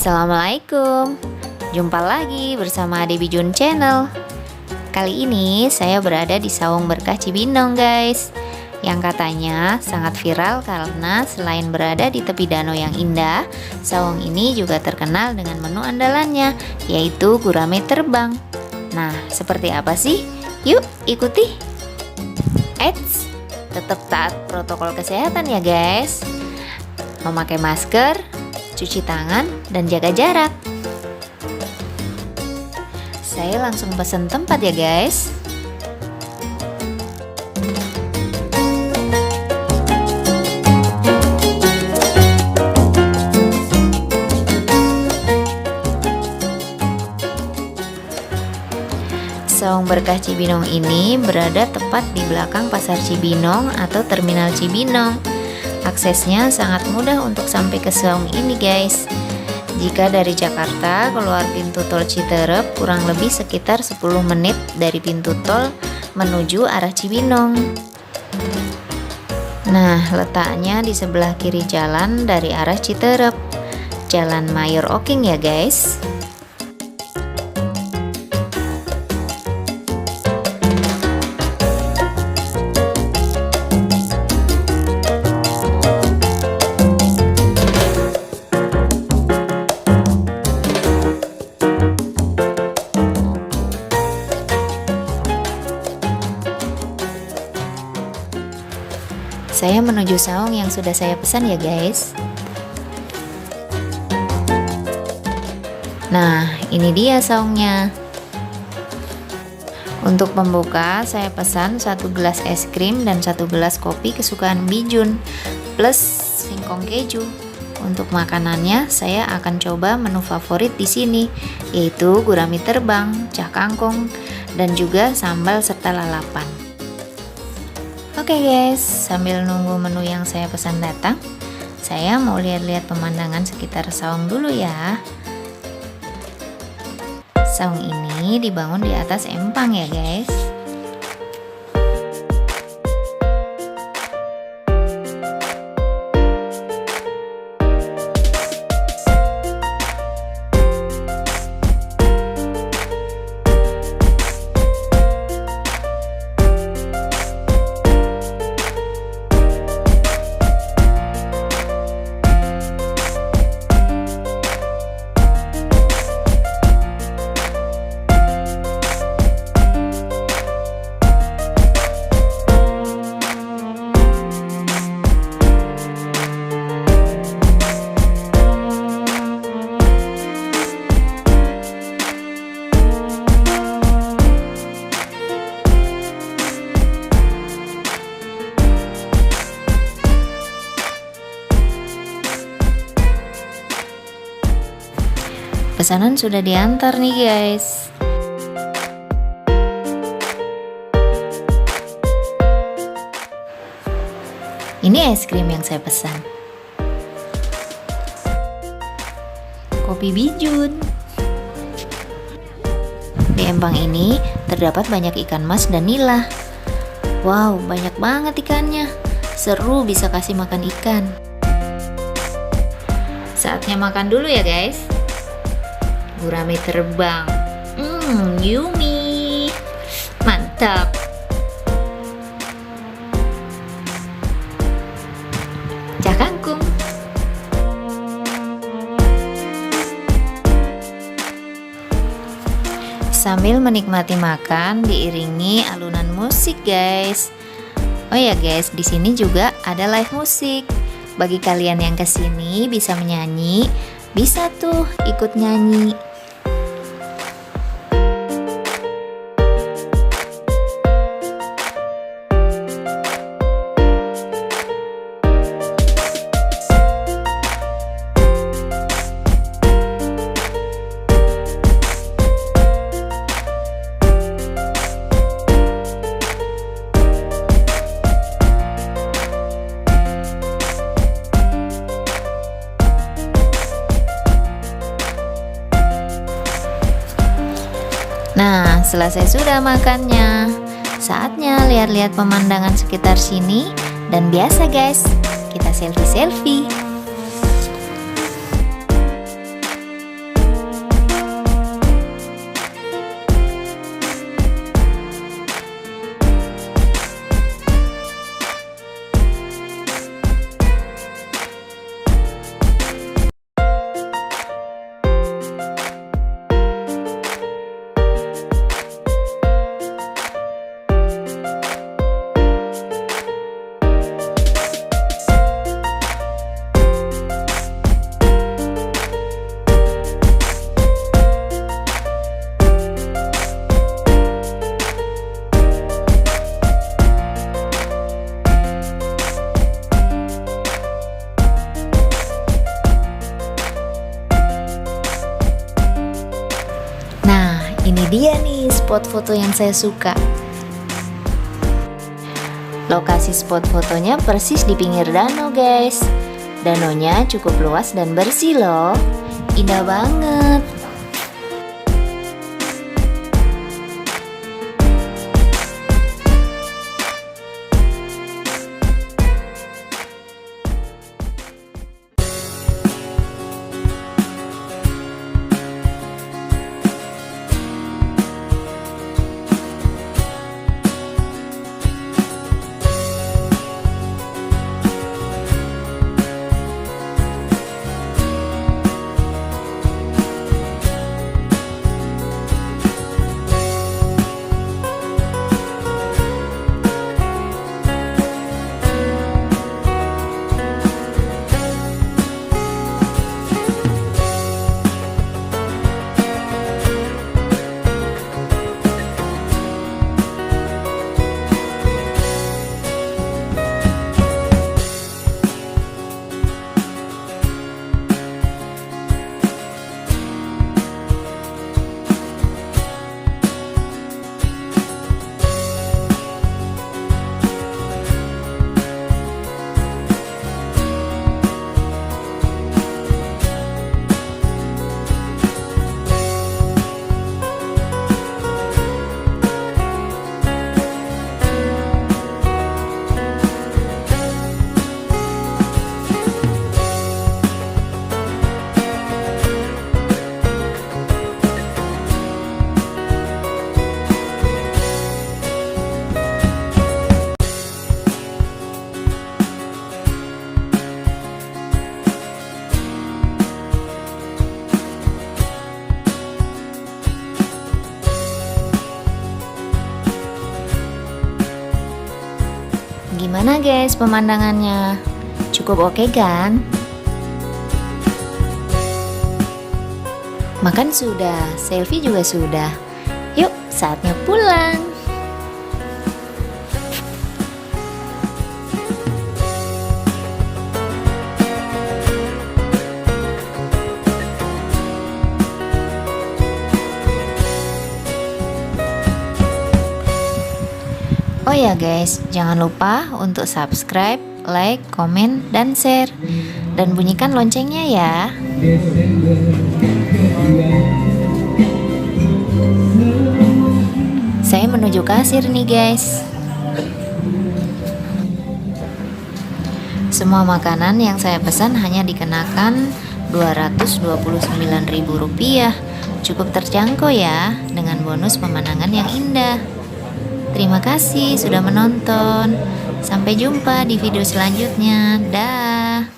Assalamualaikum. Jumpa lagi bersama Debbie Jun Channel. Kali ini saya berada di Saung Berkah Cibinong guys, yang katanya sangat viral karena selain berada di tepi danau yang indah, saung ini juga terkenal dengan menu andalannya, yaitu gurame terbang. Nah, seperti apa sih? Yuk ikuti. Eits, tetap taat protokol kesehatan ya guys. Memakai masker, cuci tangan, dan jaga jarak. Saya langsung pesen tempat ya guys. Saung Berkah Cibinong ini berada tepat di belakang Pasar Cibinong atau Terminal Cibinong. Aksesnya sangat mudah untuk sampai ke saung ini guys. Jika dari Jakarta keluar pintu tol Citerep kurang lebih sekitar 10 menit dari pintu tol menuju arah Cibinong. Nah, letaknya di sebelah kiri jalan dari arah Citerep, Jalan Mayor Oking ya guys. Saya menuju saung yang sudah saya pesan ya guys. Nah, ini dia saungnya. Untuk pembuka, saya pesan 1 gelas es krim dan 1 gelas kopi kesukaan Bijun plus singkong keju. Untuk makanannya, saya akan coba menu favorit di sini, yaitu gurame terbang, cah kangkung, dan juga sambal serta lalapan. Oke guys, sambil nunggu menu yang saya pesan datang, saya mau lihat-lihat pemandangan sekitar saung dulu ya. Saung ini dibangun di atas empang ya guys. Pesanan sudah diantar nih guys. Ini es krim yang saya pesan. Kopi Bijun. Di empang ini terdapat banyak ikan mas dan nila. Wow, banyak banget ikannya. Seru bisa kasih makan ikan. Saatnya makan dulu ya guys. Gurame terbang, yummy, mantap. Cah kangkung. Sambil menikmati makan diiringi alunan musik guys. Oh ya guys, di sini juga ada live musik. Bagi kalian yang kesini bisa menyanyi, bisa tuh ikut nyanyi. Nah, selesai sudah makannya. Saatnya lihat-lihat pemandangan sekitar sini. Dan biasa guys, kita selfie-selfie. dia nih spot foto yang saya suka. Lokasi spot fotonya persis di pinggir danau guys. Danaunya cukup luas dan bersih loh. Indah banget. Gimana guys pemandangannya? Cukup oke kan? Makan sudah, selfie juga sudah. Yuk, saatnya pulang. Oh ya guys, jangan lupa untuk subscribe, like, komen, dan share. Dan bunyikan loncengnya ya. Saya menuju kasir nih guys. Semua makanan yang saya pesan hanya dikenakan Rp229.000. Cukup terjangkau ya, dengan bonus pemandangan yang indah. Terima kasih sudah menonton. Sampai jumpa di video selanjutnya. Dah.